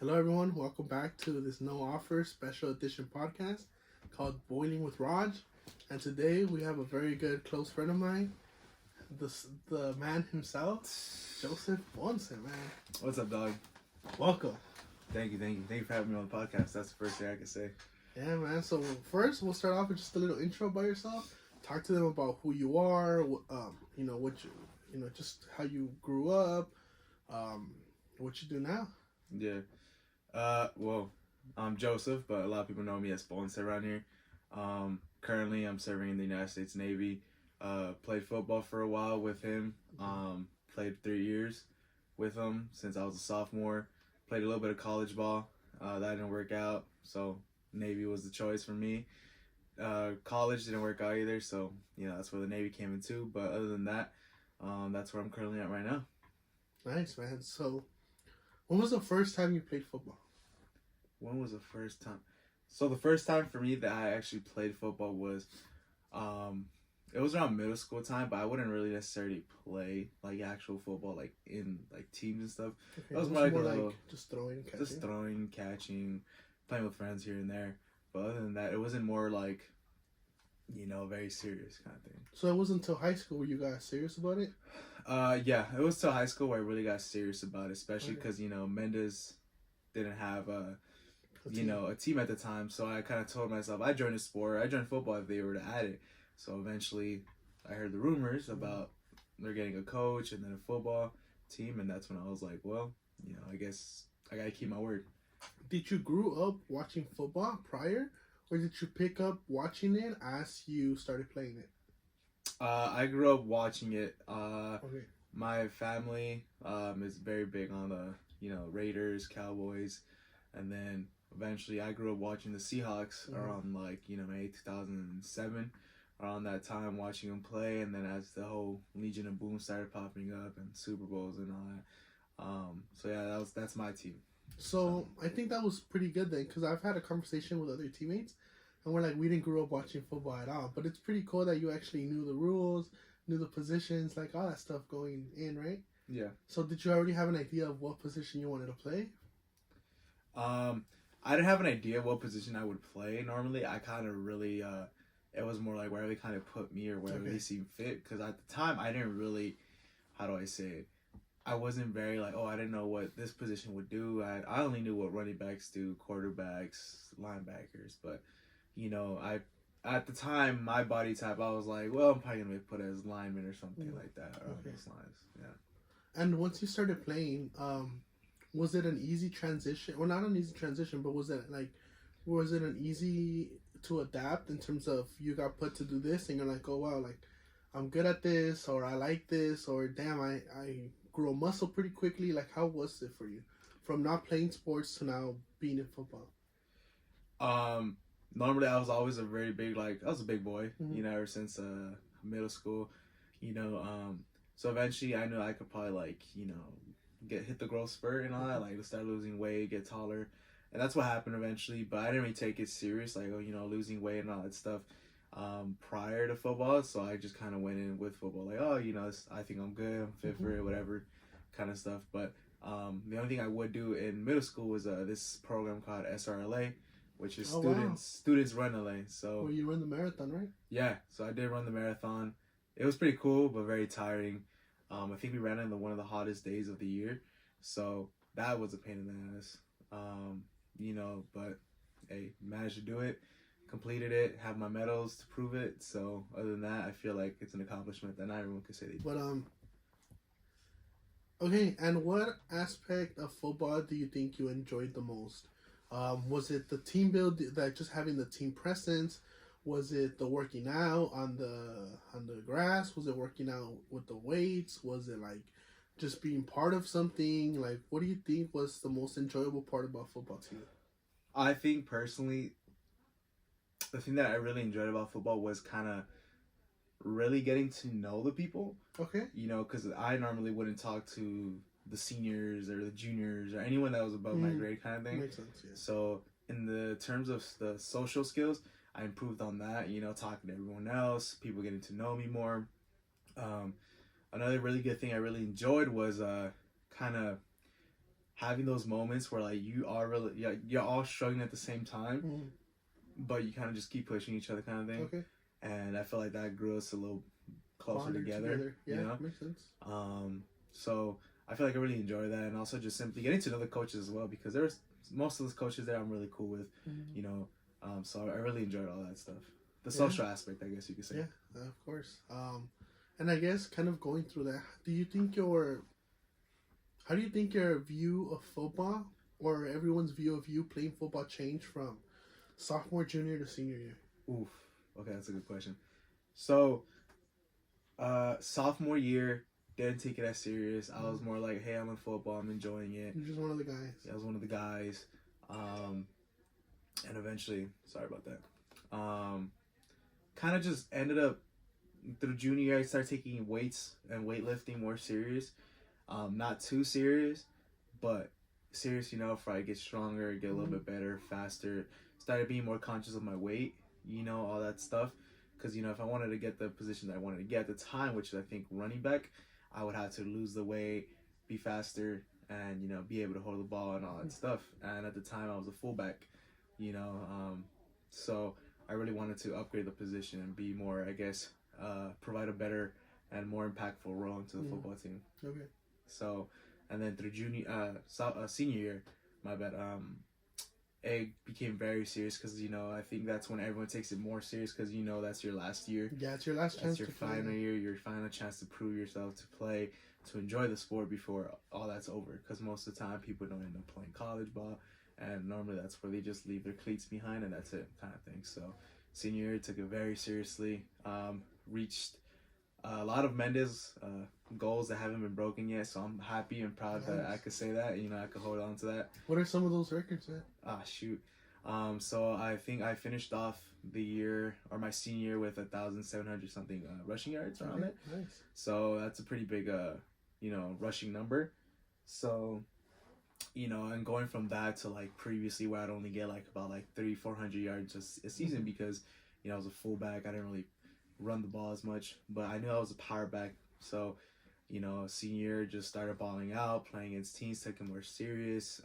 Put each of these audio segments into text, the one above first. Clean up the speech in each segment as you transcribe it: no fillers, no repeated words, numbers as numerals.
Hello, everyone. Welcome back to this no offer special edition podcast called Boiling with Raj. And today we have a very good close friend of mine, the man himself, Joseph Ponce, man. What's up, dog? Welcome. Thank you for having me on the podcast. That's the first thing I can say. Yeah, man. So first, we'll start off with just a little intro by yourself. Talk to them about who you are. Just how you grew up. What you do now. Yeah. Well, I'm Joseph, but a lot of people know me as Ponce around here. Currently, I'm serving in the United States Navy. Played football for a while with him. Played 3 years with him since I was a sophomore. Played a little bit of college ball. That didn't work out, so Navy was the choice for me. College didn't work out either, so that's where the Navy came into. But other than that, that's where I'm currently at right now. Nice, man. So, when was the first time you played football? When was the first time? So the first time for me that I actually played football was, it was around middle school time, but I wouldn't really necessarily play like actual football, like in like teams and stuff. Okay, It was more more like like just throwing, catching, playing with friends here and there. But other than that, it wasn't more like, very serious kind of thing. So it wasn't until high school where you got serious about it? Yeah, it was till high school where I really got serious about it, especially because, Mendes didn't have a team at the time. So I kind of told myself, I joined football if they were to add it. So eventually I heard the rumors about they're getting a coach and then a football team. And that's when I was like, well, I guess I got to keep my word. Did you grow up watching football prior, or did you pick up watching it as you started playing it? I grew up watching it. Okay. My family is very big on the Raiders, Cowboys, and then eventually I grew up watching the Seahawks around maybe 2007, around that time watching them play, and then as the whole Legion of Boom started popping up and Super Bowls and all that. So yeah, that's my team. So I think that was pretty good then, because I've had a conversation with other teammates, and we're like, we didn't grow up watching football at all, but it's pretty cool that you actually knew the rules, knew the positions, like all that stuff going in, right? Yeah. So did you already have an idea of what position you wanted to play? I didn't have an idea what position I would play. Normally, I kind of really, it was more like wherever they kind of put me or wherever they seemed fit. Because at the time, I didn't really, how do I say it? I wasn't very I didn't know what this position would do. I only knew what running backs do, quarterbacks, linebackers. But, at the time, my body type, I was like, well, I'm probably going to be put as lineman or something like that around those lines. Yeah. And once you started playing, was it an easy transition? Well, not an easy transition, but was it an easy to adapt in terms of you got put to do this and you're like, oh wow, like I'm good at this, or I like this, or damn, I grew a muscle pretty quickly. Like, how was it for you from not playing sports to now being in football? Normally I was always a very big, I was a big boy, ever since middle school, so eventually I knew I could probably hit the growth spurt and all that, start losing weight, get taller, and that's what happened eventually. But I didn't really take it serious, losing weight and all that stuff prior to football. So I just kind of went in with football, I think I'm good, I'm fit for it, whatever kind of stuff. But the only thing I would do in middle school was this program called SRLA, which is students run LA. So you run the marathon, right? Yeah, so I did run the marathon. It was pretty cool, but very tiring. I think we ran in one of the hottest days of the year, so that was a pain in the ass. But hey, managed to do it, completed it, have my medals to prove it. So other than that, I feel like it's an accomplishment that not everyone could say they did. But okay, and what aspect of football do you think you enjoyed the most? Was it the team build, like just having the team presence? Was it the working out on the grass? Was it working out with the weights? Was it just being part of something? Like, what do you think was the most enjoyable part about football to you? I think personally, the thing that I really enjoyed about football was kind of really getting to know the people. Okay. Because I normally wouldn't talk to the seniors or the juniors or anyone that was above my grade kind of thing. Makes sense, yeah. So in the terms of the social skills, I improved on that, talking to everyone else, people getting to know me more. Another really good thing I really enjoyed was kind of having those moments where like you are really, yeah, you're all struggling at the same time, Mm-hmm. but you kind of just keep pushing each other, kind of thing. Okay. And I feel like that grew us a little closer Bonded together. Yeah, You know, makes sense. so I feel like I really enjoy that, and also just simply getting to know the coaches as well, because there's most of those coaches there I'm really cool with. Mm-hmm. You know, so I really enjoyed all that stuff. The Yeah. social aspect, I guess you could say. Yeah, of course. And I guess kind of going through that, how do you think your view of football or everyone's view of you playing football changed from sophomore, junior to senior year? Oof. Okay, that's a good question. So, sophomore year, didn't take it as serious. I was more like, hey, I'm in football, I'm enjoying it. You're just one of the guys. Yeah, I was one of the guys. And eventually, sorry about that. Kind of just ended up through junior year, I started taking weights and weightlifting more serious. Not too serious, but serious enough for I get stronger, get a little bit better, faster. Started being more conscious of my weight, all that stuff. Because, if I wanted to get the position that I wanted to get at the time, which is, I think, running back, I would have to lose the weight, be faster, and, be able to hold the ball and all that stuff. And at the time, I was a fullback, so I really wanted to upgrade the position and be more, I guess, provide a better and more impactful role into the football team. Okay. So, and then through senior year, my bad, it became very serious because, I think that's when everyone takes it more serious because, that's your last year. Yeah, it's your last chance. That's your final year, your final chance to prove yourself, to play, to enjoy the sport before all that's over. Because most of the time, people don't end up playing college ball, and normally that's where they just leave their cleats behind, and that's it, kind of thing. So, senior year, took it very seriously. Reached a lot of Mendes goals that haven't been broken yet, so I'm happy and proud that I could say that. I could hold on to that. What are some of those records, man? Shoot. So I think I finished off the year, or my senior year, with 1,700 something rushing yards around it. Nice. So that's a pretty big, rushing number. So, and going from that to like previously where I'd only get like about like 300-400 yards a season because, I was a fullback. I didn't really run the ball as much, but I knew I was a power back. So, senior year, just started balling out, playing against teams, taking more serious,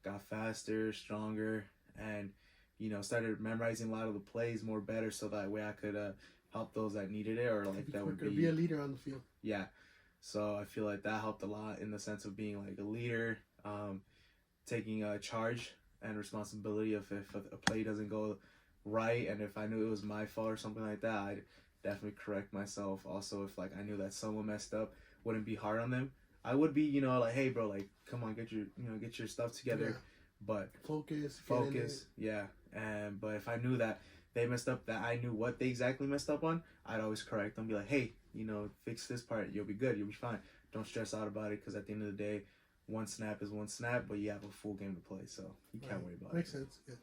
got faster, stronger, and, started memorizing a lot of the plays more better so that way I could help those that needed it, or like that would be a leader on the field. Yeah. So I feel like that helped a lot in the sense of being like a leader, taking a charge and responsibility if a play doesn't go right, and if I knew it was my fault or something like that, I'd definitely correct myself. Also, if like I knew that someone messed up, wouldn't be hard on them. I would be, like, hey bro, like, come on, get your stuff together. Yeah. But focus, yeah. But if I knew that they messed up, that I knew what they exactly messed up on, I'd always correct them, be like, hey, fix this part, you'll be good, you'll be fine. Don't stress out about it, because at the end of the day, one snap is one snap, but you have a full game to play, so you can't worry about Makes it. sense. Yeah.